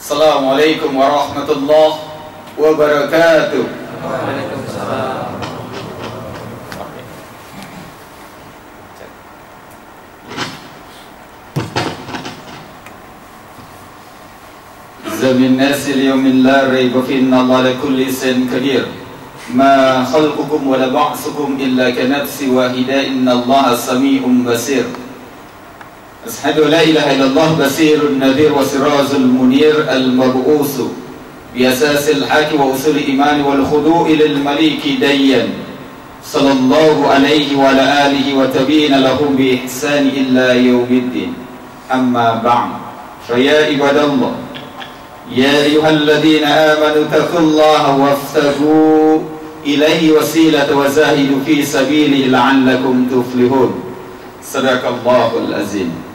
Assalamualaikum warahmatullahi wabarakatuh. Waalaikumsalam. Zamin nasil yawmin la rayba fi inna Allah ala kulli shay'in qadir. Ma khalqukum wa la ba'tsukum illa ka nafsi wahida inna Allah sami'un basir. Ashhadu la ilaha illallah basirun nadhir wa sirajul munir al-mab'us bi asasil haqi wa usul iman wal khudu'i lil maliki dayyan sallallahu alaihi wa ala alihi wa tabi'ina lahum bi ihsani illa yaumiddin. Amma ba'd. Fa ya ibadallah, ya ayyuhalladzina amanu taqullaha waftahu ilaihi wasilata wa zahidu fi sabilihi la'allakum tuflihun. Sadaqallahul azim.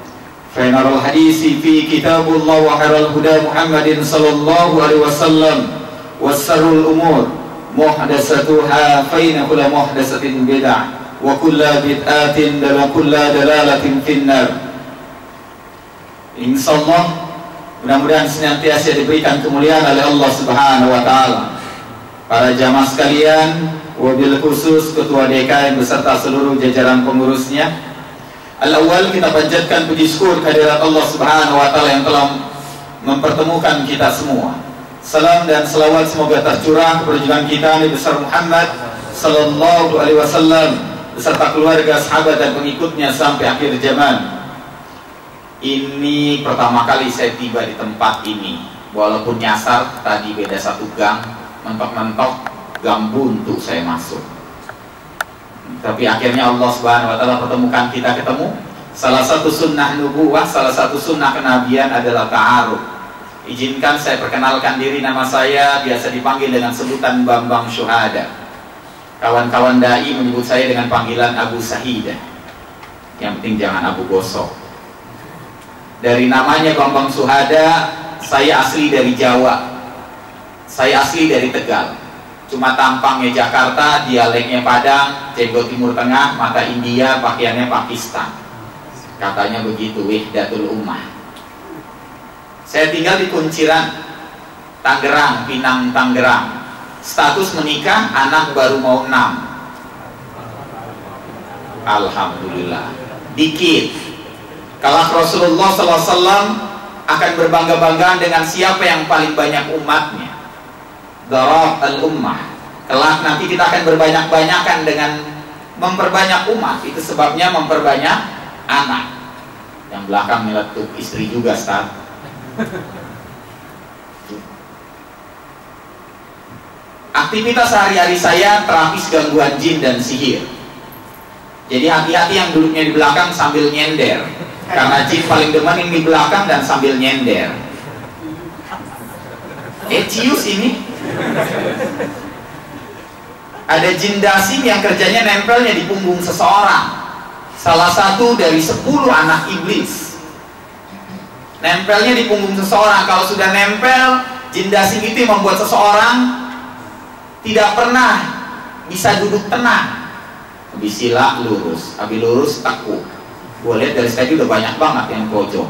فإن الحديث في كتاب الله وخير الهدى محمد صلى الله عليه وسلم وشر الأمور محدثاتها فإن كل محدثة بدعة وكل بدعة وكل ضلالة في النار. Insyaallah mudah-mudahan senantiasa diberikan kemuliaan oleh Allah Subhanahu wa taala. Para jamaah sekalian, wabil khusus Ketua DKM beserta seluruh jajaran pengurusnya. Al-awwal, kita panjatkan puji syukur kehadirat Allah Subhanahu wa taala yang telah mempertemukan kita semua. Salam dan selawat semoga tercurah kepada junjungan kita Nabi besar Muhammad sallallahu alaihi wasallam beserta keluarga, sahabat dan pengikutnya sampai akhir zaman. Ini pertama kali saya tiba di tempat ini. Walaupun nyasar tadi beda satu gang, mentok-mentok gang buntu saya masuk. Tapi akhirnya Allah Subhanahu wa taala pertemukan kita ketemu. Salah satu sunnah nubuwah, salah satu sunnah kenabian adalah ta'aruf. Izinkan saya perkenalkan diri, nama saya biasa dipanggil dengan sebutan Bambang Syuhada. Kawan-kawan dai menyebut saya dengan panggilan Abu Sahida. Yang penting jangan Abu Gosok. Dari namanya Bambang Syuhada, saya asli dari Jawa. Saya asli dari Tegal. Cuma tampangnya Jakarta, dialeknya Padang, jenggot Timur Tengah, mata India, pakaiannya Pakistan. Katanya begitu, wihdatul ummah. Saya tinggal di Kunciran, Tangerang, Pinang, Tangerang. Status menikah, anak baru mau 6. Alhamdulillah. Dikit. Kalau Rasulullah SAW akan berbangga-banggaan dengan siapa yang paling banyak umatnya. Darab al-ummah. Kelak nanti kita akan berbanyak-banyakan dengan memperbanyak umat. Itu sebabnya memperbanyak anak. Yang belakang meletup istri juga, Ustaz. Aktivitas sehari-hari saya terapis gangguan jin dan sihir. Jadi hati-hati yang duduknya di belakang sambil nyender. Karena jin paling demen yang di belakang dan sambil nyender. Cius ini. Ada jin dasim yang kerjanya nempelnya di punggung seseorang. Salah satu dari 10 anak iblis. Nempelnya di punggung seseorang. Kalau sudah nempel, jin dasim itu membuat seseorang tidak pernah bisa duduk tenang. Habis sila lurus, habis lurus tekuk. Gue lihat dari tadi udah banyak banget yang pojok.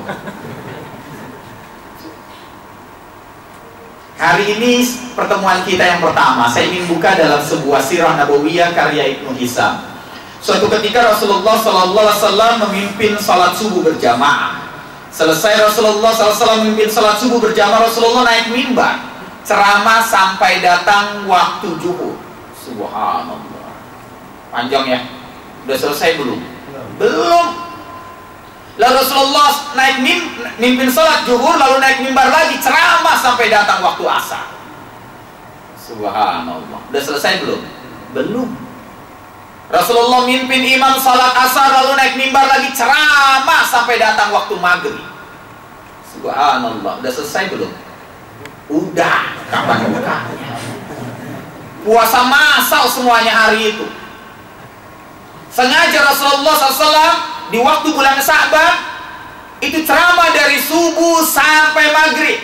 Hari ini pertemuan kita yang pertama, saya ingin buka dalam sebuah sirah nabawiyah karya Ibnu Hisham. Suatu ketika Rasulullah SAW memimpin salat subuh berjamaah. Selesai Rasulullah SAW memimpin salat subuh berjamaah, Rasulullah naik mimbar ceramah sampai datang waktu zuhur. Subhanallah. Panjang ya? Udah selesai belum? Belum. Lalu Rasulullah naik mimpin sholat zuhur, lalu naik mimbar lagi ceramah sampai datang waktu asar. Subhanallah. Udah selesai belum? Belum. Rasulullah mimpin imam sholat asar, lalu naik mimbar lagi ceramah sampai datang waktu maghrib. Subhanallah. Udah selesai belum? Udah. Kapan bukanya? Puasa masal semuanya hari itu. Sengaja Rasulullah SAW di waktu bulan Sa'ban itu ceramah dari subuh sampai maghrib.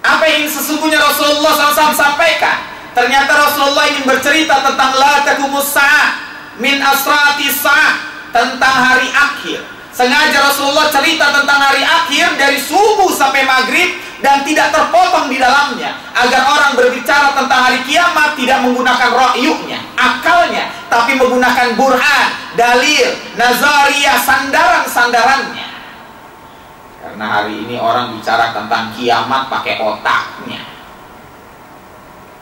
Apa yang sesungguhnya Rasulullah SAW sampaikan? Ternyata Rasulullah ingin bercerita tentang la taqumus sa'ah min asratis sa'ah, tentang hari akhir. Sengaja Rasulullah cerita tentang hari akhir dari subuh sampai maghrib, dan tidak terpotong di dalamnya, agar orang berbicara tentang hari kiamat tidak menggunakan ra'yunya, akalnya, tapi menggunakan burhan, dalil, nazariyah, sandaran-sandarannya. Karena hari ini orang bicara tentang kiamat pakai otaknya,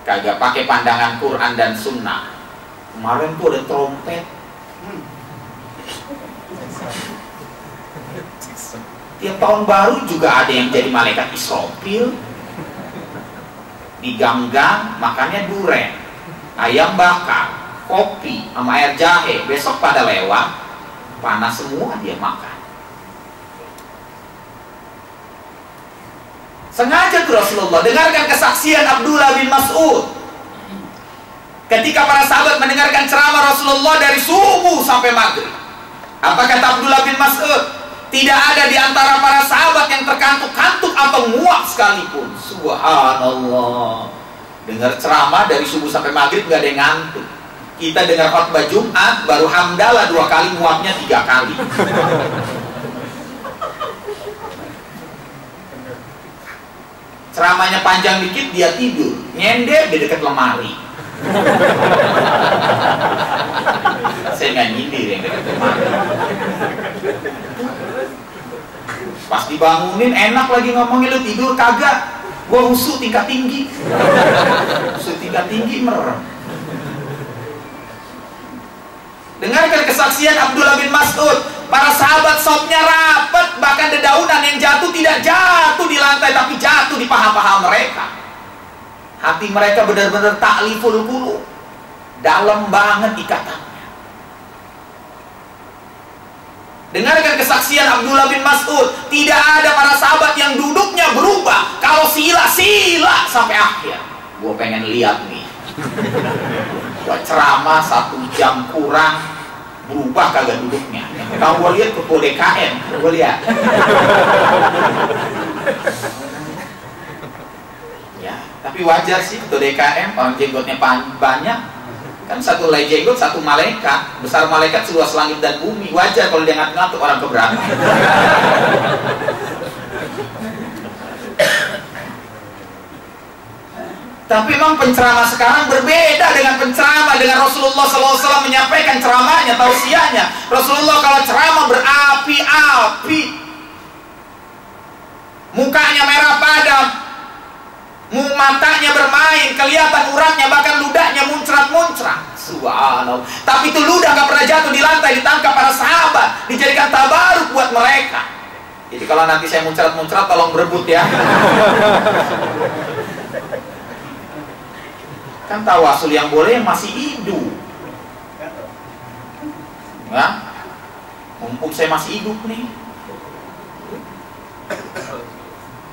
kagak pakai pandangan Quran dan Sunnah. Kemarin tuh ada trompet, tiap tahun baru juga ada yang jadi malaikat Israfil, di gang-gang makannya duren, ayam bakar, kopi sama air jahe. Besok pada lewat, panas semua dia makan. Sengaja tuh Rasulullah. Dengarkan kesaksian Abdullah bin Mas'ud ketika para sahabat mendengarkan ceramah Rasulullah dari subuh sampai maghrib. Apa kata Abdullah bin Mas'ud? Tidak ada di antara para sahabat yang terkantuk-kantuk atau muak sekalipun. Subhanallah. Dengar ceramah dari subuh sampai maghrib gak ada yang ngantuk. Kita dengar khutbah Jumat baru hamdalah 2 kali, muaknya 3 kali. Ceramahnya panjang dikit dia tidur, nyender di dekat lemari. Saya nggak nyindir yang dekat lemari. Pas dibangunin enak lagi ngomongin, lu tidur kagak? Gua husu tingkat tinggi. Husu tingkat tinggi merem. Dengarkan kesaksian Abdullah bin Mas'ud. Para sahabat sopnya rapat, bahkan dedaunan yang jatuh tidak jatuh di lantai, tapi jatuh di paha-paha mereka. Hati mereka benar-benar ta'liful qulub, dalam banget ikatannya. Dengarkan kesaksian Abdullah bin Mas'ud. Tidak ada para sahabat yang duduknya berubah. Kalau sila sampai akhir. Gue pengen lihat nih, gua ceramah 1 jam kurang, berubah kagak duduknya. Kalau gue lihat ketua DKM, gue lihat. Ya, tapi wajar sih ketua DKM, orang jenggotnya banyak. Kan 1 helai jenggot 1 malaikat, besar malaikat seluas langit dan bumi. Wajar kalau dia ngatur orang keberatan. Tapi memang penceramah sekarang berbeda dengan penceramah dengan Rasulullah SAW menyampaikan ceramahnya, tausiahnya. Rasulullah kalau ceramah berapi-api, mukanya merah padam, matanya bermain, kelihatan uratnya, bahkan ludahnya muncrat-muncrat. Subhanallah. Tapi itu ludah gak pernah jatuh di lantai, ditangkap para sahabat, dijadikan tabaruk buat mereka. Jadi kalau nanti saya muncrat-muncrat, tolong berebut ya. Kan tawasul yang boleh yang masih hidup. Ya? Mumpung saya masih hidup nih.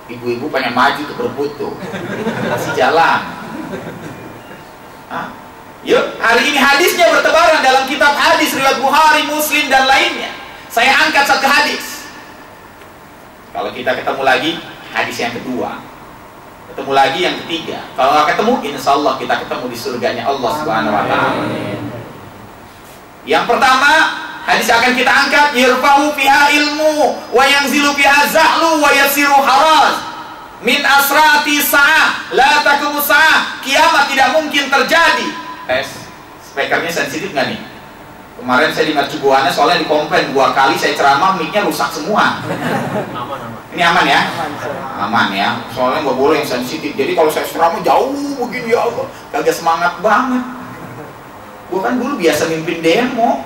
Ibu-ibu pengen maju tuh berebut tuh. Masih jalan. Yuk, hari ini hadisnya bertebaran dalam kitab hadis riwayat Bukhari, Muslim dan lainnya. Saya angkat 1 hadis. Kalau kita ketemu lagi, hadis yang kedua. Ketemu lagi yang ketiga. Kalau nggak ketemu, insya Allah kita ketemu di surganya Allah Subhanahu Wa Taala. Yang pertama, hadis akan kita angkat. Yirfa'u fiha ilmu, wa yanzilu fiha zahlu, wa yasiru haraz. Min asrati sa'ah, la takumu sa'ah. Kiamat tidak mungkin terjadi. Tes, speakernya sensitif nggak nih? Kemarin saya di Mercubuana soalnya dikomplain 2 kali saya ceramah, mic-nya rusak semua. Ini aman ya? Aman ya, soalnya nggak boleh yang sensitif. Jadi kalau saya ceramah jauh begini ya Allah, kagak semangat banget. Gue kan dulu biasa mimpin demo.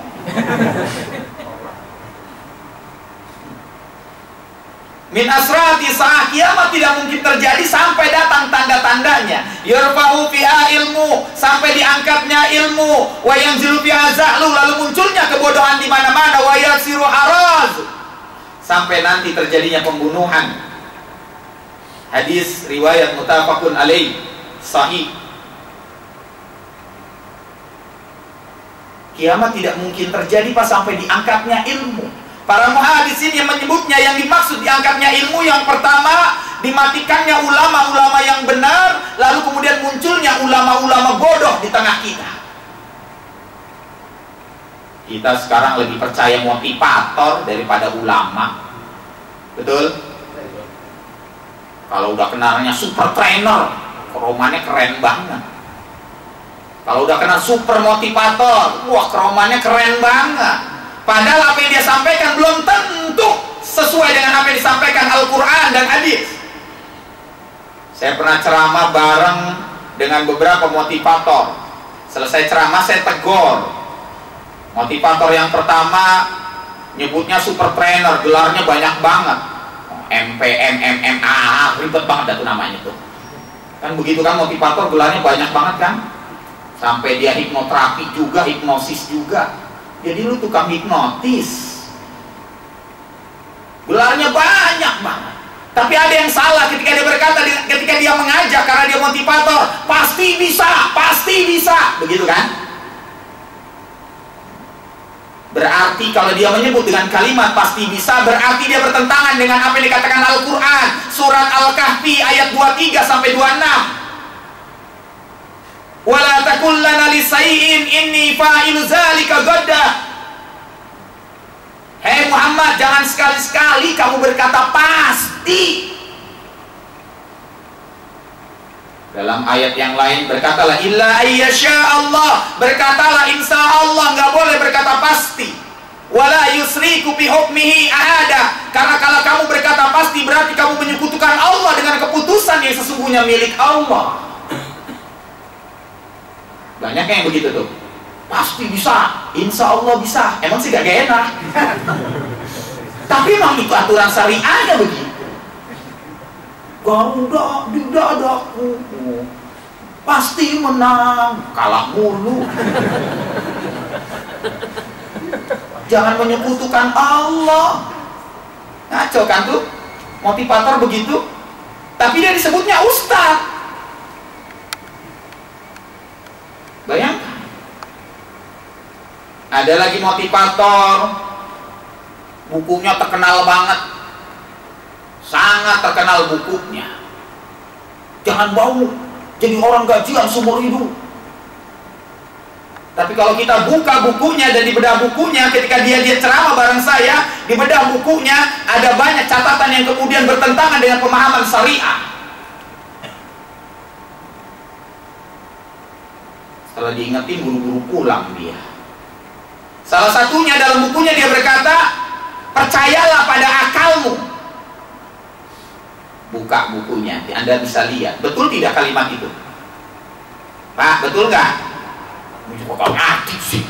Min asrati sa'ah, kiamat tidak mungkin terjadi sampai datang tanda-tandanya. Yurfa'u fiha ilmu, sampai diangkatnya ilmu. Wa yanzilu fiha za'lu, lalu munculnya kebodohan di mana-mana. Wa yasiru haraz, sampai nanti terjadinya pembunuhan. Hadis riwayat muttafaqun alaih, sahih. Kiamat tidak mungkin terjadi pas sampai diangkatnya ilmu. Para muhadis ini yang menyebutnya, yang dimaksud diangkatnya ilmu, yang pertama dimatikannya ulama-ulama yang benar, lalu kemudian munculnya ulama-ulama bodoh di tengah kita. Kita sekarang lebih percaya motivator daripada ulama. Betul? Kalau udah kenalnya super trainer, keromannya keren banget. Kalau udah kenal super motivator, wah keromannya keren banget. Padahal apa yang dia sampaikan belum tentu sesuai dengan apa yang disampaikan Al-Quran dan hadis. Saya pernah ceramah bareng dengan beberapa motivator. Selesai ceramah saya tegur. Motivator yang pertama nyebutnya super trainer, gelarnya banyak banget. MPM, MMA, ribet banget itu namanya tuh. Kan begitu kan motivator gelarnya banyak banget kan? Sampai dia hipnoterapi juga, hipnosis juga. Jadi lu tukang hipnotis. Gelarnya banyak banget. Tapi ada yang salah ketika dia berkata, ketika dia mengajak karena dia motivator, pasti bisa, pasti bisa. Begitu kan? Berarti kalau dia menyebut dengan kalimat pasti bisa, berarti dia bertentangan dengan apa yang dikatakan Al-Quran. Surat Al-Kahfi ayat 23 sampai 26. Wala taqul lana li sayyin inni fa'ilu dzalika gadda. Hei Muhammad, jangan sekali-sekali kamu berkata pasti. Dalam ayat yang lain berkatalah illa ayyasha Allah, berkatalah insya Allah, nggak boleh berkata pasti. Wala yusriku bi hukmihi ahada, karena kalau kamu berkata pasti berarti kamu menyekutukan Allah dengan keputusan yang sesungguhnya milik Allah. Banyak yang begitu tuh. Pasti bisa, insya Allah bisa. Emang sih gak enak. Tapi memang itu aturan syariahnya begitu. Garuda di dadaku, pasti menang, kalah mulu. Jangan menyekutukan Allah. Ngaco kan tuh motivator begitu. Tapi dia disebutnya ustaz. Bayangkan. Ada lagi motivator, bukunya terkenal banget, sangat terkenal bukunya. Jangan mau jadi orang gajian seumur hidup. Tapi kalau kita buka bukunya dan dibedah bukunya, ketika dia ceramah bareng saya, dibedah bukunya, ada banyak catatan yang kemudian bertentangan dengan pemahaman syariah. Setelah diingetin, buru-buru pulang dia. Salah satunya dalam bukunya dia berkata, percayalah pada akalmu. Buka bukunya, Anda bisa lihat. Betul tidak kalimat itu? Pak, betul nggak? Coba ngaji sih.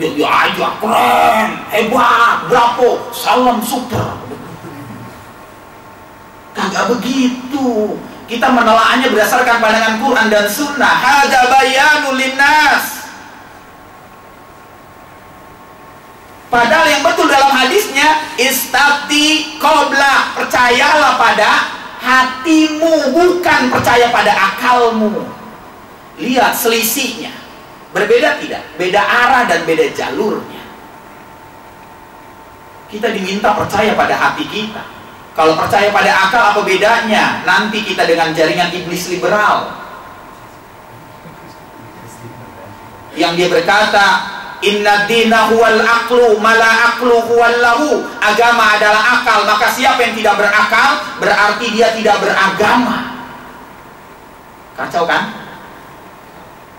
Dia aja keren, hebat, bravo, salam super. Kagak begitu. Kita menelaahnya berdasarkan pandangan Quran dan Sunnah. Hada bayanul linnas. Padahal yang betul dalam hadisnya, istafti qabla, percayalah pada hatimu, bukan percaya pada akalmu. Lihat selisihnya. Berbeda tidak? Beda arah dan beda jalurnya. Kita diminta percaya pada hati kita. Kalau percaya pada akal apa bedanya? Nanti kita dengan jaringan iblis liberal yang dia berkata, inna dina huwal aqlu mala aqlu huwal lahu. Agama adalah akal, maka siapa yang tidak berakal berarti dia tidak beragama. Kacau kan?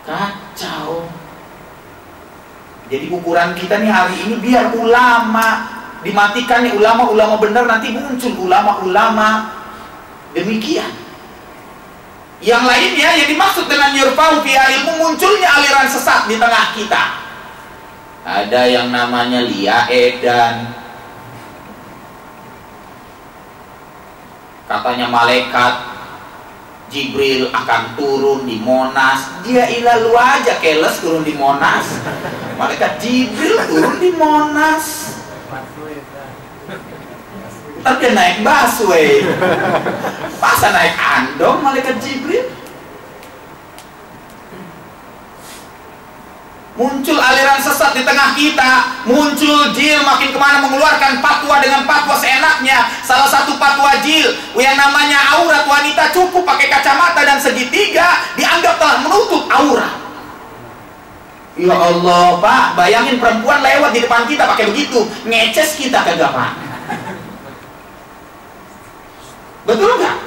Kacau. Jadi ukuran kita nih hari ini biar ulama dimatikan nih, ulama-ulama benar, nanti muncul ulama-ulama demikian. Yang lainnya yang dimaksud dengan yurfa'u fi ilmu, munculnya aliran sesat di tengah kita. Ada yang namanya Lia Edan, katanya malaikat Jibril akan turun di Monas. Dia ilalu aja keles turun di Monas. Malaikat Jibril turun di Monas. Ntar dia naik busway. Masa naik andong malaikat Jibril? Muncul aliran sesat di tengah kita. Muncul jil makin kemana mengeluarkan fatwa dengan fatwa seenaknya. Salah satu fatwa jil yang namanya aurat wanita cukup pakai kacamata dan segitiga dianggap telah menutup aurat. Ya Allah Pak, bayangin perempuan lewat di depan kita pakai begitu, ngeces kita kagak Pak? Betul nggak?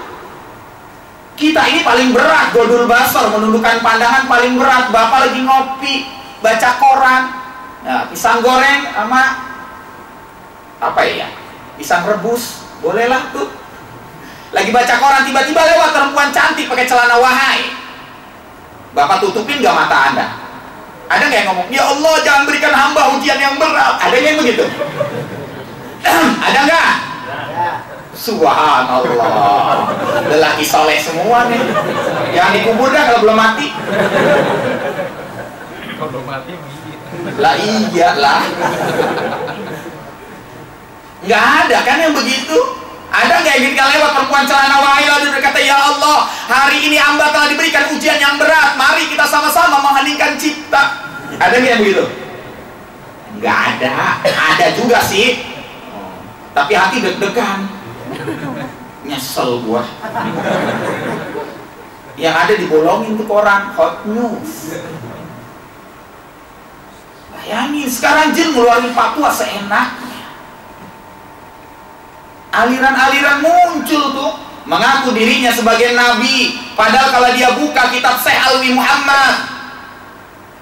Kita ini paling berat, godul basar, menundukkan pandangan paling berat. Bapak lagi ngopi, baca koran, nah, pisang goreng sama apa ya? Pisang rebus, bolehlah tuh. Lagi baca koran, tiba-tiba lewat perempuan cantik pakai celana wahai. Bapak tutupin gak mata Anda? Ada nggak yang ngomong, ya Allah jangan berikan hamba ujian yang berat? Ada yang begitu? Ada nggak? Subhanallah, lelaki soleh semua nih. Yang dikubur dah kalau belum mati. Kalau belum mati begini. Lah iyalah. Nggak ada kan yang begitu? Ada nggak yang ketika lewat perempuan celana wahai lalu berkata, ya Allah, hari ini hamba telah diberikan ujian yang berat, mari kita sama-sama mengheningkan cipta. Ada nggak yang begitu? Nggak ada. Ada juga sih, tapi hati deg-degan. Nyesel gua. Yang ada dibolongin tuh koran hot news. Bayangin sekarang jin ngeluarin fatwa seenaknya. Aliran-aliran muncul tuh mengaku dirinya sebagai nabi, padahal kalau dia buka kitab Syekh Alwi Muhammad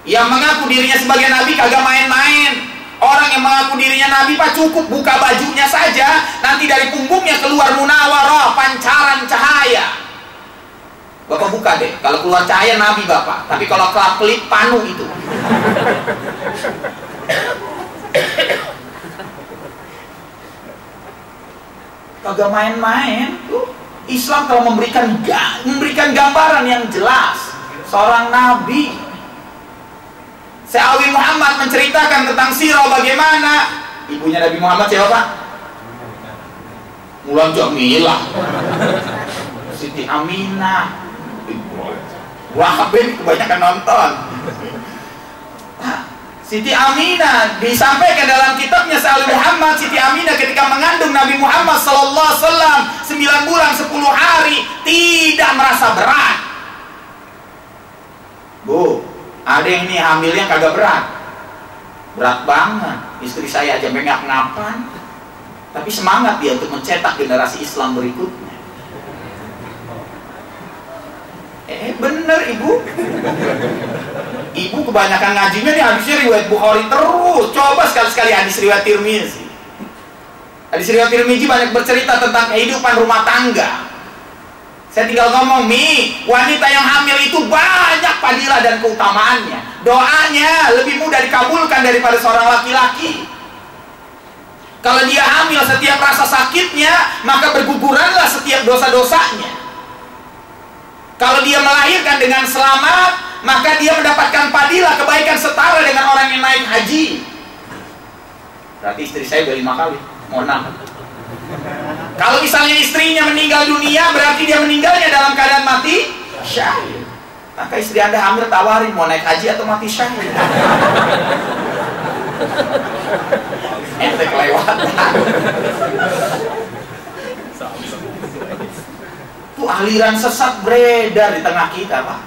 yang mengaku dirinya sebagai nabi kagak main-main. Orang yang mengaku dirinya nabi pak cukup buka bajunya saja, nanti dari punggungnya keluar munawarah, pancaran cahaya. Bapak buka deh, kalau keluar cahaya nabi bapak, tapi kalau kelap-kelip panu itu. Kagak main-main tuh. Islam telah memberikan gambaran yang jelas seorang nabi. Syekh Alwi Muhammad menceritakan tentang sirah bagaimana ibunya Nabi Muhammad siapa Pak? Mulan Jamilah, Siti Aminah. Wah, kebanyakan nonton. Siti Aminah disampaikan dalam kitabnya Syekh Alwi Muhammad. Siti Aminah ketika mengandung Nabi Muhammad sallallahu alaihi wasallam 9 bulan 10 hari tidak merasa berat. Bu, ada yang ini hamilnya kagak berat. Berat banget. Istri saya aja bengak-napan. Tapi semangat dia untuk mencetak generasi Islam berikutnya. Bener ibu. Ibu kebanyakan ngajinya nih hadisnya riwayat Bukhari terus. Coba sekali-sekali hadis riwayat Tirmizi. Hadis riwayat Tirmizi banyak bercerita tentang kehidupan rumah tangga. Saya tinggal ngomong, wanita yang hamil itu banyak fadilah dan keutamaannya. Doanya lebih mudah dikabulkan daripada seorang laki-laki. Kalau dia hamil setiap rasa sakitnya, maka berguguranlah setiap dosa-dosanya. Kalau dia melahirkan dengan selamat, maka dia mendapatkan fadilah kebaikan setara dengan orang yang naik haji. Berarti istri saya udah 5 kali, mau 6. Kalau misalnya istrinya meninggal dunia, berarti dia meninggalnya dalam keadaan mati syahid. Maka istri Anda hamil tawarin mau naik haji atau mati syahid. Ente kelewatan. Tuh aliran sesat beredar di tengah kita Pak.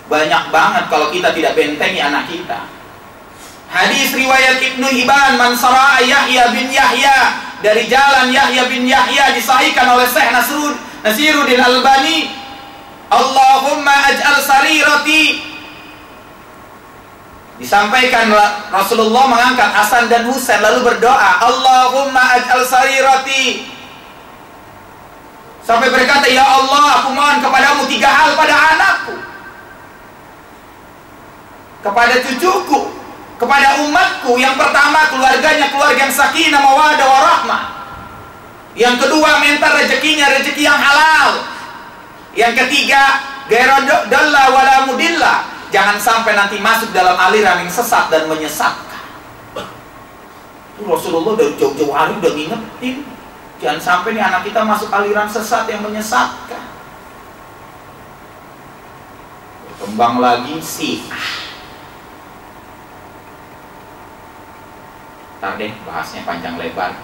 Banyak banget kalau kita tidak bentengi anak kita. Hadis riwayat Ibnu Hibban, man sara'a Yahya bin Yahya, dari jalan Yahya bin Yahya disahihkan oleh Syekh Nasiruddin Albani. Allahumma aj'al sarirati. Disampaikan Rasulullah mengangkat Hasan dan Husain lalu berdoa, Allahumma aj'al sarirati. Sampai berkata, ya Allah, aku mohon kepadamu 3 hal pada anakku, kepada cucuku, kepada umatku. Yang pertama, keluarganya keluarga yang sakinah, mawaddah, warahmah. Yang kedua, minta rezekinya rezeki yang halal. Yang ketiga, gairadallah wala mudillah. Jangan sampai nanti masuk dalam aliran yang sesat dan menyesatkan. Rasulullah dari jauh-jauh hari udah ngingetin, jangan sampai nih anak kita masuk aliran sesat yang menyesatkan. Berkembang lagi Syiah. Ntar deh bahasnya panjang lebar.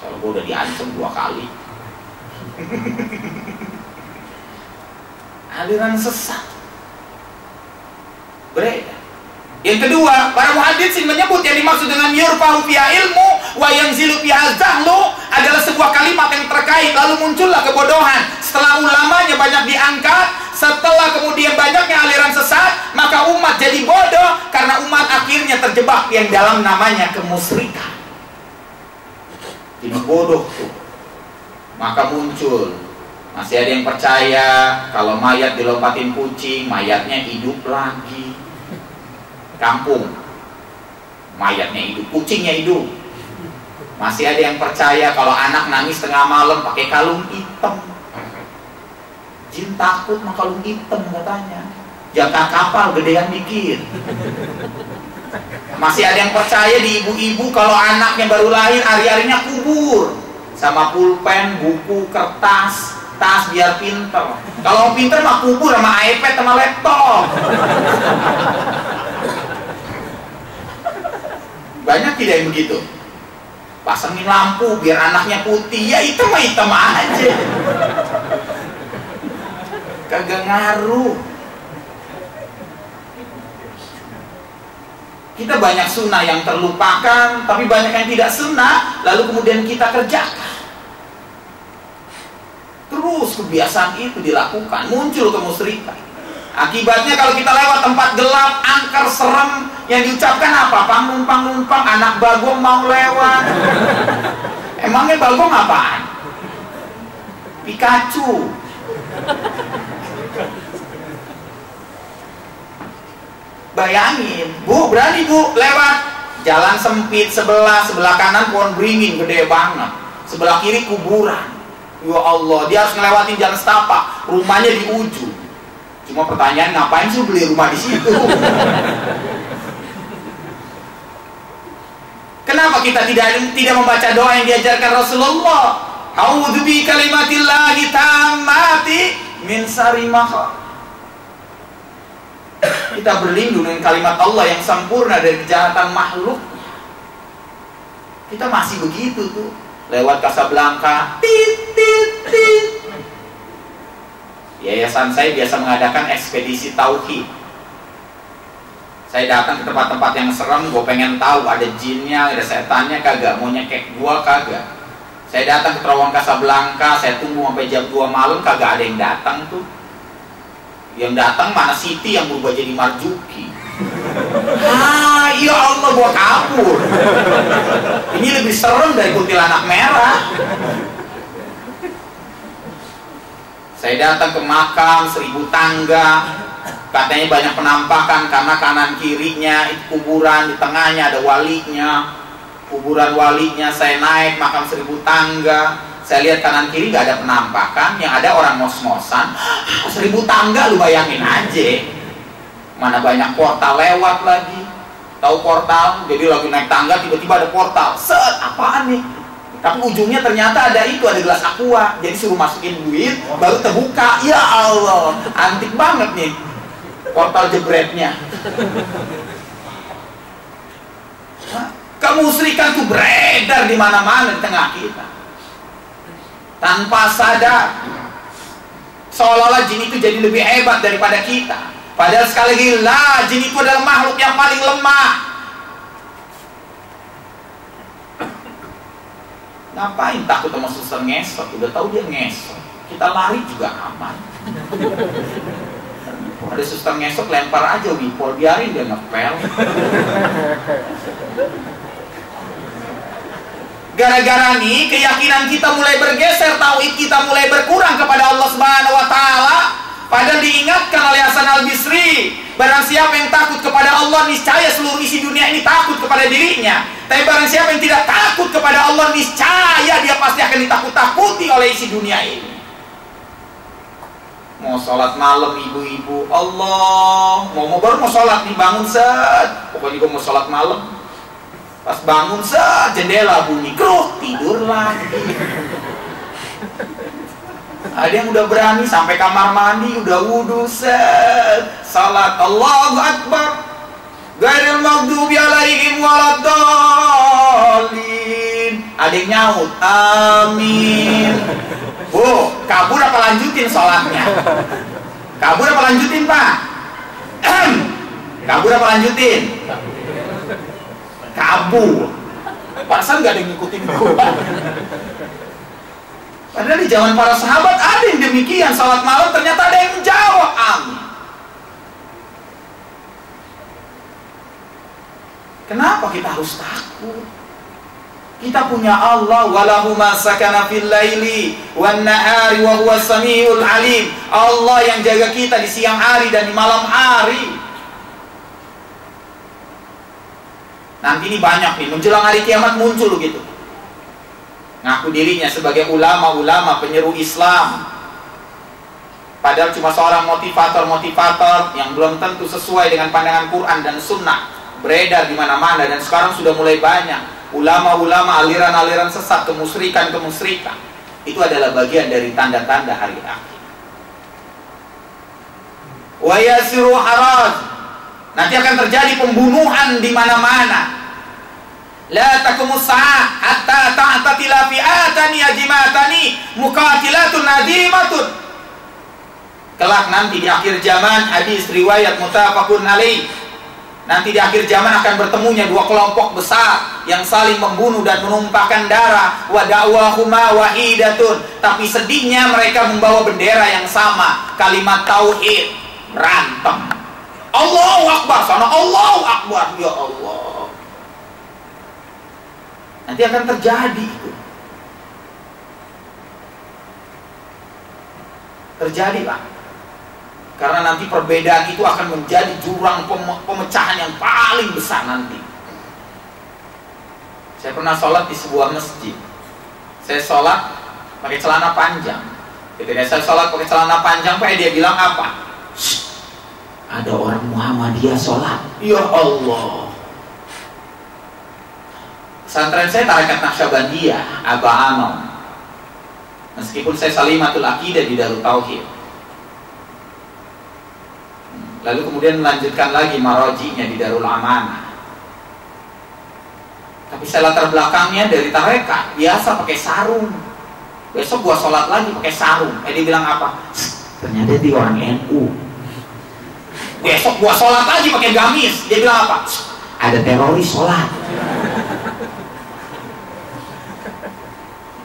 Soalnya gue udah diancam 2 kali. Aliran sesat beredar. Yang kedua, para muhaddisin menyebut yang dimaksud dengan yurfa'u fiha ilmu wa yanzilu fiha zahlu adalah sebuah kalimat yang terkait lalu muncullah kebodohan. setelah ulamanya banyak diangkat, setelah kemudian banyaknya aliran sesat, maka umat jadi bodoh karena umat akhirnya terjebak yang dalam namanya kemusyrikan. Jadi bodoh tuh. Maka muncul, masih ada yang percaya kalau mayat dilompatin kucing, mayatnya hidup lagi. Kampung, mayatnya hidup, kucingnya hidup. Masih ada yang percaya kalau anak nangis tengah malam pakai kalung hitam. Jin takut sama kalung hitam katanya. Jangka kapal gedean dikit. Masih ada yang percaya di ibu-ibu kalau anaknya baru lahir hari-harinya kubur, sama pulpen, buku, kertas, tas biar pinter. Kalau pinter mah kubur sama iPad sama laptop. Banyak tidak yang begitu? Pasangin lampu biar anaknya putih, ya itu mah hitam aja. Kagak ngaruh. Kita banyak sunnah yang terlupakan, tapi banyak yang tidak sunnah, lalu kemudian kita kerjakan. Terus kebiasaan itu dilakukan, muncul kemusyrikan. Akibatnya kalau kita lewat tempat gelap, angker, serem, yang diucapkan apa? Panggung, anak bagong mau lewat. Emangnya bagong apaan? Pikachu. Bayangin, Bu, berani Bu lewat jalan sempit sebelah kanan pohon beringin gede banget, sebelah kiri kuburan. Ya Allah, dia harus ngelewatin jalan setapak, rumahnya di ujung. Cuma pertanyaan, ngapain sih beli rumah di situ? Kenapa kita tidak membaca doa yang diajarkan Rasulullah? A'udzu bi kalimatillahi tammati min syarri ma khalaq. Kita berlindung dengan kalimat Allah yang sempurna dari kejahatan makhluk. Kita masih begitu tuh. Lewat Casablanca, tit tit tit. Yayasan saya biasa mengadakan ekspedisi tauhid. Saya datang ke tempat-tempat yang serem, gue pengen tahu ada jinnya, ada setannya kagak, mau nyekek gua kagak. Saya datang ke terowongan Casablanca, saya tunggu sampai jam 2 malam, kagak ada yang datang tuh. Yang datang mana Siti yang berubah jadi Marjuki. Ya Allah, gua kabur. Ini lebih serem dari kuntilanak merah. Saya datang ke makam 1000 tangga, katanya banyak penampakan karena kanan kirinya itu kuburan, di tengahnya ada walinya, kuburan walinya. Saya naik makam 1000 tangga, saya lihat kanan kiri gak ada penampakan, yang ada orang ngos-ngosan. 1000 tangga lu bayangin aja, mana banyak portal lewat lagi. Tahu portal? Jadi lagi naik tangga tiba-tiba ada portal, set, apaan nih? Tapi ujungnya ternyata ada gelas aqua. Jadi suruh masukin duit, baru terbuka. Ya Allah, antik banget nih portal jebretnya. Kemusyrikan itu beredar di mana-mana di tengah kita. Tanpa sadar, seolah-olah jin itu jadi lebih hebat daripada kita. Padahal sekali lagi, jin itu adalah makhluk yang paling lemah. Ngapain takut sama suster ngesot? Udah tahu dia ngesot, kita lari juga aman. Ada suster ngesot, lempar aja wipol, biarin dia ngepel. Gara-gara nih keyakinan kita mulai bergeser, tauhid kita mulai berkurang kepada Allah Subhanahu wa taala. Padahal diingatkan oleh Hasan Al-Bisri, barang siapa yang takut kepada Allah, niscaya seluruh isi dunia ini takut kepada dirinya. Tapi barang siapa yang tidak takut kepada Allah, niscaya dia pasti akan ditakut-takuti oleh isi dunia ini. Mau sholat malam ibu-ibu, Allah, baru mau sholat nih, bangun set, pokoknya gue mau sholat malam. Pas bangun set, jendela bunyi, kruk, tidur lagi. Ada yang udah berani sampai kamar mandi, udah wudu, set, salat, Allahu Akbar, ghairil maghdubi alaihim waladdallin. Ada yang nyaut, amin. Bu, kabur apa lanjutin sholatnya? Kabur apa lanjutin, Pak? Kabur apa lanjutin? Kabur. Pasan gak ada yang ngikutin gua. Padahal di zaman para sahabat ada yang demikian salat malam ternyata ada yang menjawab amin. Kenapa kita harus takut? Kita punya Allah, walahu ma sakana fil laili wan nahari wa huwas samiul alim. Allah yang jaga kita di siang hari dan di malam hari. Nanti ini banyak nih, menjelang hari kiamat muncul gitu. Ngaku dirinya sebagai ulama-ulama penyeru Islam. Padahal cuma seorang motivator-motivator yang belum tentu sesuai dengan pandangan Quran dan Sunnah. Beredar di mana-mana dan sekarang sudah mulai banyak ulama-ulama aliran-aliran sesat, kemusyrikan. Itu adalah bagian dari tanda-tanda hari akhir. Wa yasiru haraj. Nanti akan terjadi pembunuhan di mana-mana. La taqumus sa'ah hatta ta'tatila fi'atani ajimatani muqatilatun nadimatun. Kelak nanti di akhir zaman, hadis riwayat muttafaqun alaih. Nanti di akhir zaman akan bertemunya dua kelompok besar yang saling membunuh dan menumpahkan darah. Wa da'wahuma wahidatun. Tapi sedihnya mereka membawa bendera yang sama, kalimat tauhid. Berantem. Allahu Akbar sana, Allahu Akbar, ya Allah. Nanti akan terjadi itu. Terjadi, Pak. Karena nanti perbedaan itu akan menjadi jurang pemecahan yang paling besar nanti. Saya pernah sholat di sebuah masjid. Saya sholat pakai celana panjang. Ketika saya sholat pakai celana panjang, Pak, dia bilang apa? Ada orang Muhammadiyah sholat. Ya Allah. Pesantren saya tarekat Naqsyabandiyah, Aba Anom. Meskipun saya Salimatul Aqidah di Darut Tauhid. Lalu kemudian melanjutkan lagi marojinya di Darul Amanah. Tapi saya latar belakangnya dari tarekat, biasa pakai sarung. Besok gua sholat lagi pakai sarung. Dia bilang apa? Ternyata dia orang NU. Besok gua sholat lagi pakai gamis. Dia bilang apa? Ada teroris sholat.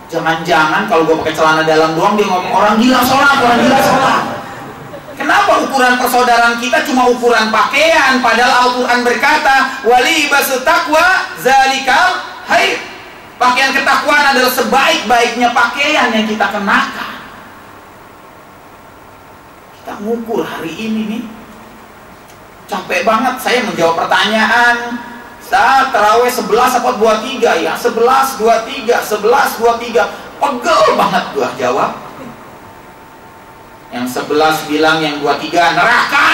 Jangan-jangan kalau gua pakai celana dalam doang dia ngomong orang gila sholat, orang gila sholat. Kenapa ukuran persaudaraan kita cuma ukuran pakaian, padahal Al-Quran berkata walibasu taqwa zalikal khair. Pakaian ketakwaan adalah sebaik-baiknya pakaian yang kita kenakan. Kita ngukur hari ini nih, capek banget saya menjawab pertanyaan. Saat terawih 11 apa 23 ya? 11, 23, 11, 23. Pegel banget gua jawab. Yang 11 bilang yang 23 neraka.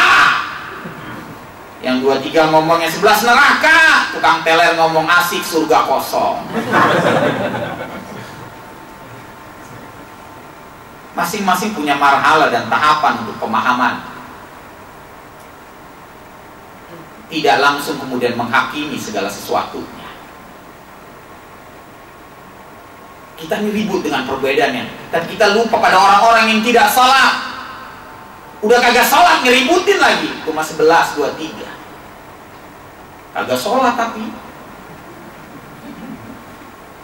Yang 23 ngomong yang 11 neraka. Tukang teler ngomong asik surga kosong. Masing-masing punya marhala dan tahapan untuk pemahaman. Tidak langsung kemudian menghakimi segala sesuatunya. Kita ini ribut dengan perbedaannya, dan kita lupa pada orang-orang yang tidak salat. Udah kagak salat ngeributin lagi. Cuma 11, 23. Kagak salat tapi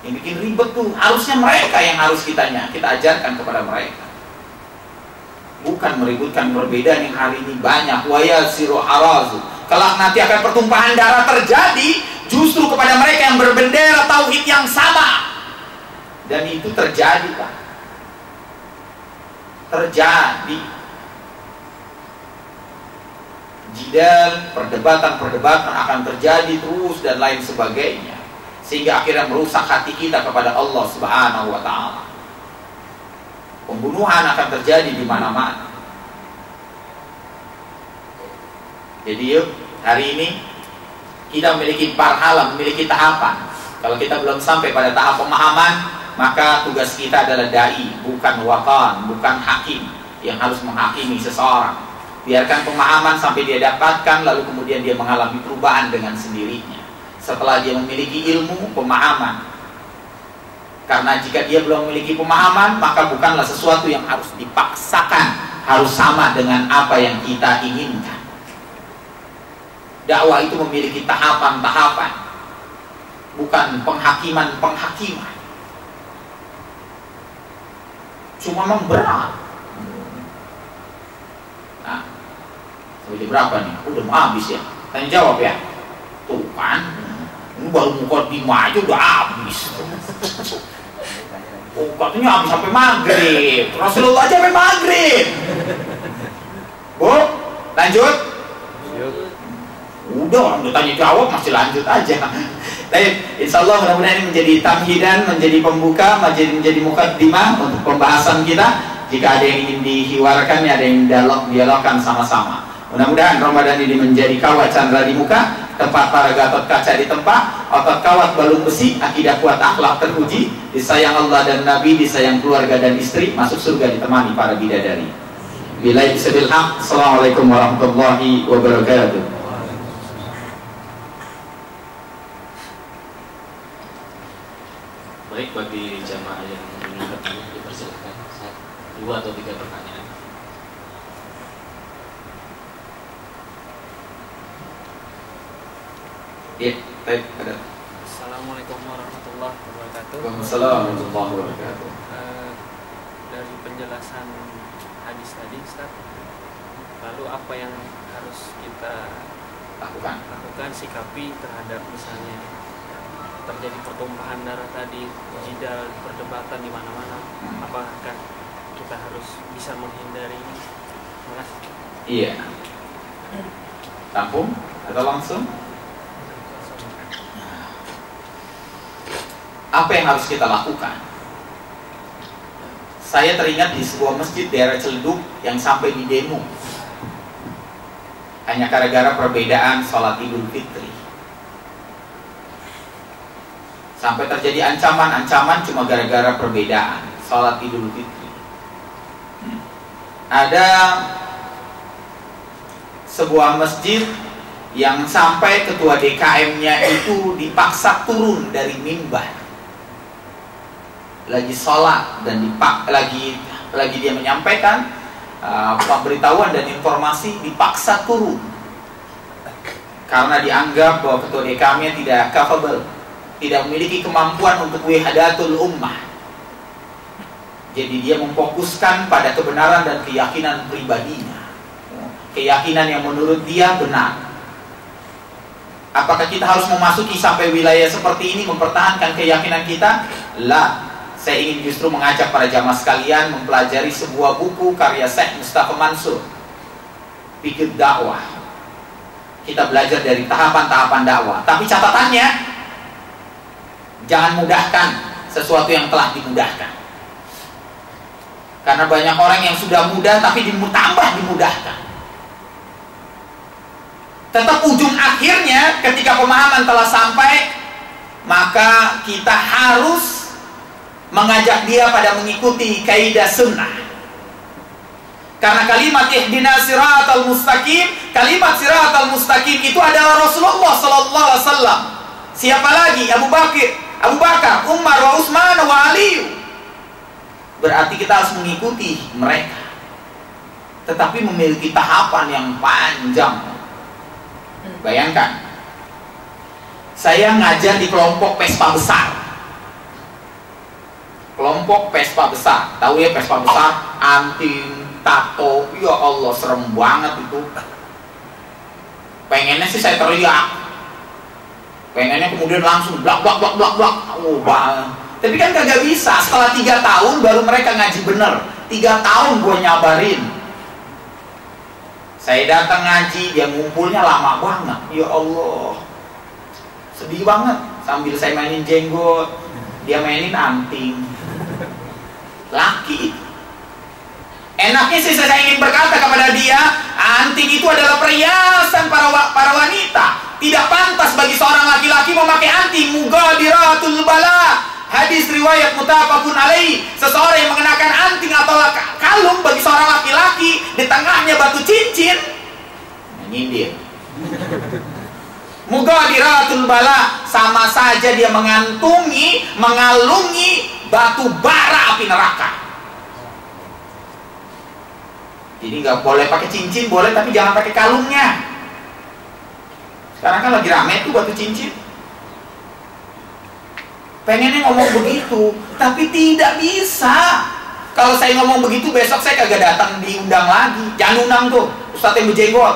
yang bikin ribet tuh harusnya mereka yang harus kita ajarkan kepada mereka. Bukan meributkan perbedaan yang hari ini banyak. Wa yasiru harazu. Kelak nanti akan pertumpahan darah terjadi justru kepada mereka yang berbendera tauhid yang sama. Dan itu terjadi, Pak. Terjadi. Jidal, perdebatan akan terjadi terus dan lain sebagainya. Sehingga akhirnya merusak hati kita kepada Allah Subhanahu wa ta'ala. Pembunuhan akan terjadi di mana-mana. Jadi yuk, hari ini kita memiliki marhalah, memiliki tahapan. Kalau kita belum sampai pada tahap pemahaman, maka tugas kita adalah dai, bukan watan, bukan hakim yang harus menghakimi seseorang. Biarkan pemahaman sampai dia dapatkan, lalu kemudian dia mengalami perubahan dengan sendirinya. Setelah dia memiliki ilmu, pemahaman. Karena jika dia belum memiliki pemahaman, maka bukanlah sesuatu yang harus dipaksakan, harus sama dengan apa yang kita inginkan. Dakwah itu memiliki tahapan-tahapan, bukan penghakiman. Cuma memang berat Udah berapa nih? Udah mau habis ya? Tanya jawab ya. Tuh kan, ini baru mukadimah aja udah habis. Oh, katanya habis sampai maghrib. Rasulullah aja sampai maghrib. Bu, lanjut. Udah orang udah tanya jawab masih lanjut aja. Baik, insya Allah mudah-mudahan ini menjadi tamhidan, menjadi pembuka, menjadi mukaddimah untuk pembahasan kita. Jika ada yang ingin dihiwarkan, ada yang dialogkan sama-sama. Mudah-mudahan Ramadan ini menjadi kawat candra di muka, tempat para gatot kaca di tempat, otot kawat balung besi, akidah kuat, akhlak terpuji, disayang Allah dan Nabi, disayang keluarga dan istri, masuk surga ditemani para bidadari. Billahi sabil haq. Assalamualaikum warahmatullahi wabarakatuh. Baik, bagi jamaah yang ingin bertanya dipersilakan 2 atau 3 pertanyaan. Ya, baik, ada. Assalamualaikum warahmatullahi wabarakatuh. Waalaikumsalam warahmatullahi wabarakatuh. Dari penjelasan hadis tadi, Ustaz, lalu apa yang harus kita lakukan sikapi terhadap misalnya terjadi pertumpahan darah tadi, jidal, perdebatan di mana-mana, apakah kita harus bisa menghindari ini? Terima kasih. Iya. Tampung atau langsung? Apa yang harus kita lakukan? Saya teringat di sebuah masjid daerah Ciledug yang sampai di demo hanya gara-gara perbedaan sholat Idul Fitri. Sampai terjadi ancaman-ancaman cuma gara-gara perbedaan sholat Idul Fitri. Ada sebuah masjid yang sampai ketua DKM-nya itu dipaksa turun dari mimbar. Lagi sholat dan lagi dia menyampaikan pemberitahuan dan informasi, dipaksa turun karena dianggap bahwa ketua DKM-nya tidak capable, tidak memiliki kemampuan untuk wihadatul ummah. Jadi dia memfokuskan pada kebenaran dan keyakinan pribadinya, keyakinan yang menurut dia benar. Apakah kita harus memasuki sampai wilayah seperti ini mempertahankan keyakinan kita? La. Saya ingin justru mengajak para jamaah sekalian mempelajari sebuah buku karya Syekh Mustafa Mansur, Fikih Dakwah. Kita belajar dari tahapan-tahapan dakwah. Tapi catatannya, jangan mudahkan sesuatu yang telah dimudahkan. Karena banyak orang yang sudah mudah tapi tambah dimudahkan. Tetap ujung akhirnya ketika pemahaman telah sampai, maka kita harus mengajak dia pada mengikuti kaidah sunnah. Karena kalimat ihdinas siratal mustaqim, kalimat siratal mustaqim itu adalah Rasulullah sallallahu alaihi wasallam. Siapa lagi? Abu Bakar, Umar, wa Utsman, wa Ali. Berarti kita harus mengikuti mereka. Tetapi memiliki tahapan yang panjang. Bayangkan, saya ngajar di kelompok Pespa besar. Kelompok Pespa besar, tahu ya Pespa besar, anting, tato, ya Allah serem banget itu. Pengennya sih saya teriak, pengennya kemudian langsung blak. Oh bang, tapi kan kagak bisa. Setelah 3 tahun baru mereka ngaji bener. 3 tahun gue nyabarin. Saya datang ngaji, dia ngumpulnya lama banget. Ya Allah, sedih banget. Sambil saya mainin jenggot, dia mainin anting. Laki. Enaknya sih saya ingin berkata kepada dia, anting itu adalah perhiasan para wanita. Tidak pantas bagi seorang laki-laki memakai anting. Mughadiratul bala. Hadis riwayat muttafaqun alaih. Seseorang yang mengenakan anting atau kalung bagi seorang laki-laki, di tengahnya batu cincin, nyindir. Mughadiratul bala, sama saja dia mengalungi batu bara api neraka. Jadi nggak boleh pakai cincin, boleh tapi jangan pakai kalungnya. Sekarang kan lagi rame tuh batu cincin. Pengennya ngomong begitu, tapi tidak bisa. Kalau saya ngomong begitu besok saya kagak datang diundang lagi. Jangan undang tuh Ustadz yang berjenggot.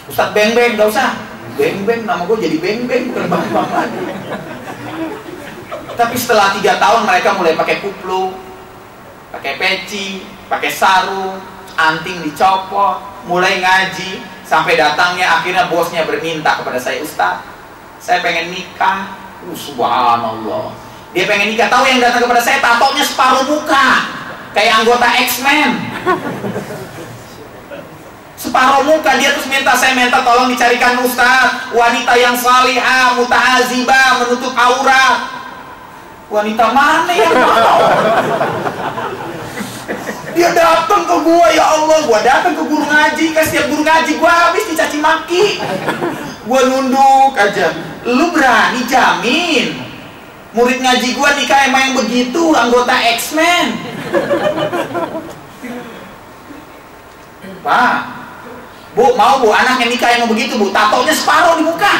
Ustadz Beng-Beng, gak usah. Beng-Beng, nama gue jadi Beng-Beng, bukan Bang-Bang lagi. Tapi setelah 3 tahun mereka mulai pakai kupluk, pakai peci, pakai sarung, anting dicopot, mulai ngaji, sampai datangnya akhirnya bosnya berminta kepada saya, Ustadz, saya pengen nikah. Subhanallah. Dia pengen nikah, tahu yang datang kepada saya tatonya separuh muka, kayak anggota X-Men. Separuh muka. Dia terus saya minta tolong dicarikan Ustadz wanita yang salihah, muta'azibah, menutup aurat. Wanita mana yang mau? Dia datang ke gua, ya Allah, gua datang ke guru ngaji, kan setiap guru ngaji gua habis dicaci maki. Gua nunduk aja. Lu berani jamin murid ngaji gua nikah emang yang begitu, anggota X-Men? Pak, Bu, mau Bu anaknya nikah yang begitu, Bu? Tatonya separuh di muka.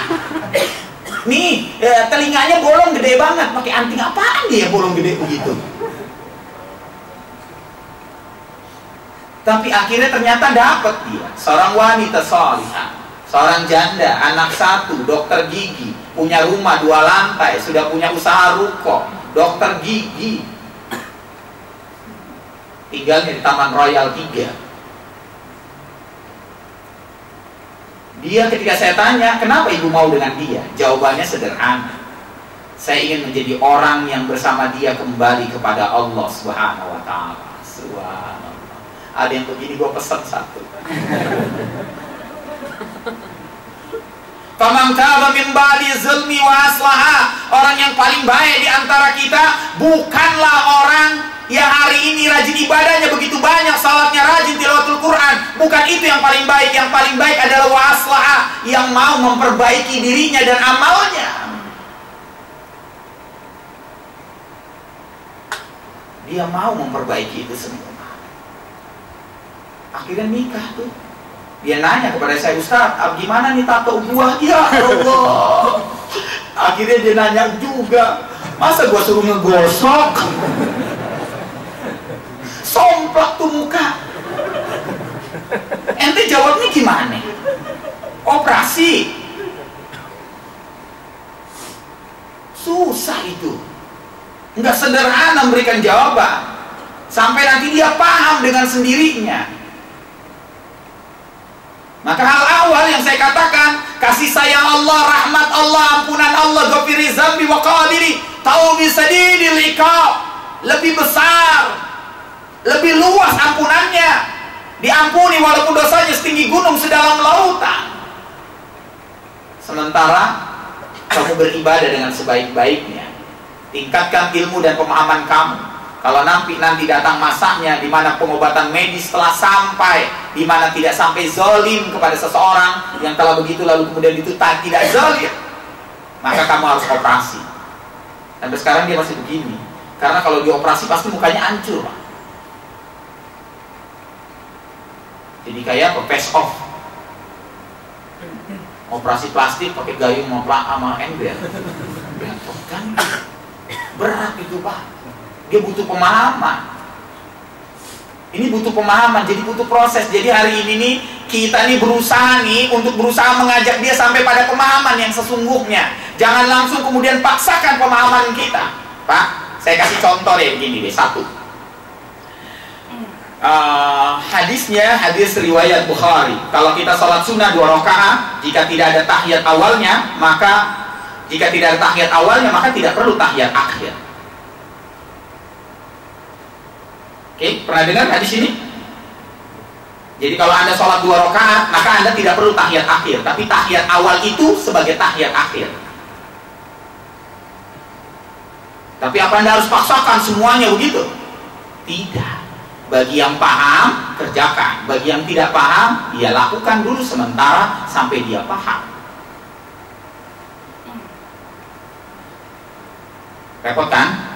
Nih, telinganya bolong gede banget. Pakai anting apaan dia bolong gede begitu? Tapi akhirnya ternyata dapat dia, seorang wanita salihah, seorang janda, anak 1, dokter gigi, punya rumah 2 lantai, sudah punya usaha ruko, dokter gigi, tinggalnya di Taman Royal 3. Dia ketika saya tanya, kenapa ibu mau dengan dia? Jawabannya sederhana. Saya ingin menjadi orang yang bersama dia kembali kepada Allah Subhanahu wa Ta'ala. Subhanallah. Ada yang begini, gue pesan 1. Faman taba min ba'di zulmi wa aslaha. Orang yang paling baik di antara kita bukanlah orang yang hari ini rajin ibadahnya begitu banyak, salatnya rajin, tilawatul Quran. Bukan itu yang paling baik. Yang paling baik adalah wa aslaha, yang mau memperbaiki dirinya dan amalnya. Dia mau memperbaiki itu semua. Akhirnya nikah tuh. Dia nanya kepada saya, Ustadz, gimana nih tato gua? Ya Allah. Akhirnya dia nanya juga, masa gua suruh ngegosok? Somplak tuh muka. Ente jawabnya gimana? Operasi. Susah itu. Nggak sederhana memberikan jawaban. Sampai nanti dia paham dengan sendirinya. Maka hal awal yang saya katakan, kasih sayang Allah, rahmat Allah, ampunan Allah, ghafiri zambi wa qadiri, taubi sadidil iqab, lebih besar, lebih luas ampunannya, diampuni walaupun dosanya setinggi gunung, sedalam lautan. Sementara kamu beribadah dengan sebaik-baiknya, tingkatkan ilmu dan pemahaman kamu. Kalau nanti datang masanya di mana pengobatan medis telah sampai, di mana tidak sampai zolim kepada seseorang yang telah begitu lalu kemudian itu tidak zolim, maka kamu harus operasi. Sampai sekarang dia masih begini, karena kalau dioperasi pasti mukanya hancur. Jadi kayak apa? Face off. Operasi plastik pakai gayung sama ember. Kan berat itu Pak. Dia butuh pemahaman. Ini butuh pemahaman, jadi butuh proses. Jadi hari ini nih, kita nih berusaha mengajak dia sampai pada pemahaman yang sesungguhnya. Jangan langsung kemudian paksakan pemahaman kita. Pak, saya kasih contoh deh, begini deh, 1. Hadisnya, hadis riwayat Bukhari. Kalau kita sholat sunnah 2 rakaat, jika tidak ada tahiyat awalnya, maka tidak perlu tahiyat akhir. Oke, pernah dengar hadis ini? Jadi kalau Anda sholat 2 rakaat, maka Anda tidak perlu tahiyat akhir, tapi tahiyat awal itu sebagai tahiyat akhir. Tapi apa Anda harus paksakan semuanya begitu? Tidak. Bagi yang paham, kerjakan. Bagi yang tidak paham, ya lakukan dulu sementara sampai dia paham. Repot kan?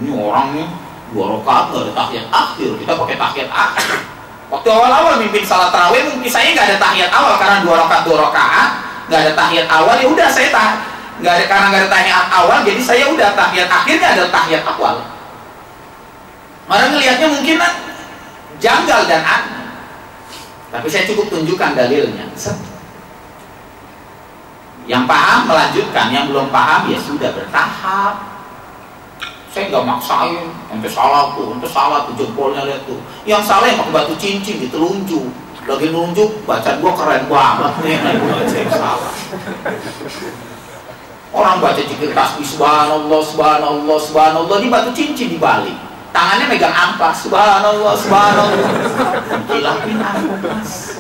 Ini orang nih 2 rakaat nggak ada tahiyat akhir, kita pakai tahiyat akhir. Waktu awal-awal mimpin salat tarawih mungkin saya nggak ada tahiyat awal karena 2 rakaat nggak ada tahiyat awal, ya udah saya karena nggak ada tahiyat awal, jadi saya udah tahiyat akhirnya ada tahiyat awal. Orang ngelihatnya mungkin janggal dan aneh. Tapi saya cukup tunjukkan dalilnya. Yang paham melanjutkan, yang belum paham ya sudah bertahap. Saya nggak maksain, ente salah tuh jempolnya lihat tuh. Yang salah yang pakai batu cincin ditelunjuk. Lagi nunjuk, bacaan gua keren banget nih, saya salah. Orang baca zikir tasbih subhanallah, subhanallah, subhanallah, di batu cincin dibalik. Tangannya megang ampas, subhanallah, subhanallah. Gilapin ampas.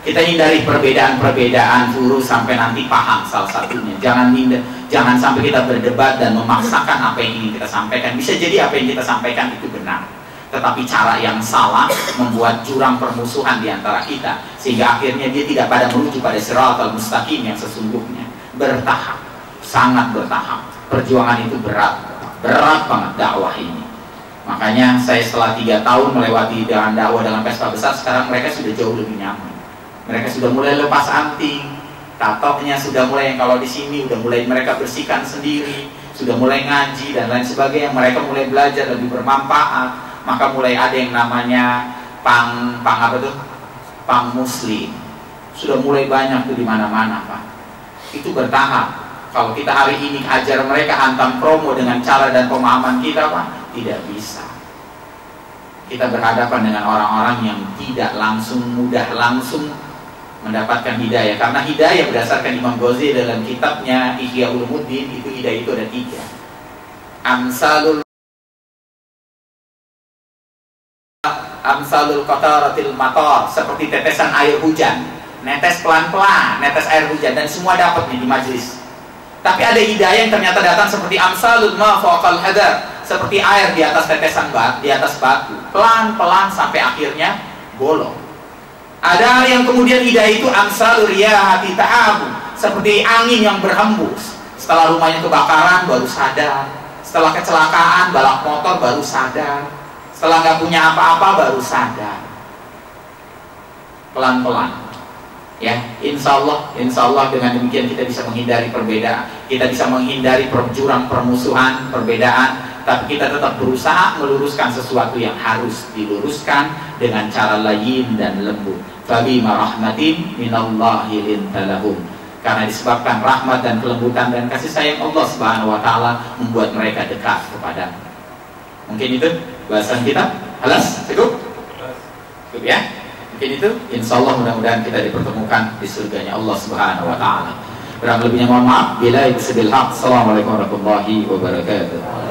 Kita hindari perbedaan-perbedaan dulu sampai nanti paham salah satunya. Jangan sampai kita berdebat dan memaksakan apa yang ingin kita sampaikan. Bisa jadi apa yang kita sampaikan itu benar, tetapi cara yang salah membuat jurang permusuhan di antara kita, sehingga akhirnya dia tidak pada menuju pada siratal mustaqim yang sesungguhnya. Bertahap, sangat bertahap. Perjuangan itu berat banget dakwah ini. Makanya saya setelah 3 tahun melewati dengan dakwah dengan pesta besar, sekarang mereka sudah jauh lebih nyaman. Mereka sudah mulai lepas anting, tatoknya sudah mulai, yang kalau di sini udah mulai mereka bersihkan sendiri, sudah mulai ngaji dan lain sebagainya. Mereka mulai belajar lebih bermanfaat. Maka mulai ada yang namanya pang muslim. Sudah mulai banyak tuh di mana-mana, Pak. Itu bertahap. Kalau kita hari ini ajar mereka hantam promo dengan cara dan pemahaman kita, Pak, tidak bisa. Kita berhadapan dengan orang-orang yang tidak mudah langsung mendapatkan hidayah. Karena hidayah berdasarkan Imam Ghazali dalam kitabnya Ihya Ulumuddin, itu hidayah itu ada 3. Amsalul qataratil matar, seperti tetesan air hujan, netes pelan-pelan, netes air hujan, dan semua dapat nih di majelis. Tapi ada hidayah yang ternyata datang seperti amsalul ma fawqal hadar, seperti air di atas tetesan batu, pelan-pelan sampai akhirnya bolong. Ada yang kemudian hidayah itu amsalur riyahati ta'abu, seperti angin yang berhembus. Setelah rumahnya kebakaran baru sadar, setelah kecelakaan balap motor baru sadar, setelah nggak punya apa-apa baru sadar. Pelan-pelan, ya. Insya Allah dengan demikian kita bisa menghindari perbedaan, kita bisa menghindari jurang permusuhan, perbedaan. Tapi kita tetap berusaha meluruskan sesuatu yang harus diluruskan dengan cara layyin dan lembut. Fabima rahmatin minallahi lintalahum, karena disebabkan rahmat dan kelembutan dan kasih sayang Allah Subhanahu wa taala membuat mereka dekat kepada. Mungkin itu bahasan kita. Halas? Cukup ya? Mungkin itu. Insyaallah mudah-mudahan kita dipertemukan di surganya Allah Subhanahu wa taala. Kurang lebihnya mohon maaf. Bila itu sebil haq. Assalamualaikum warahmatullahi wabarakatuh.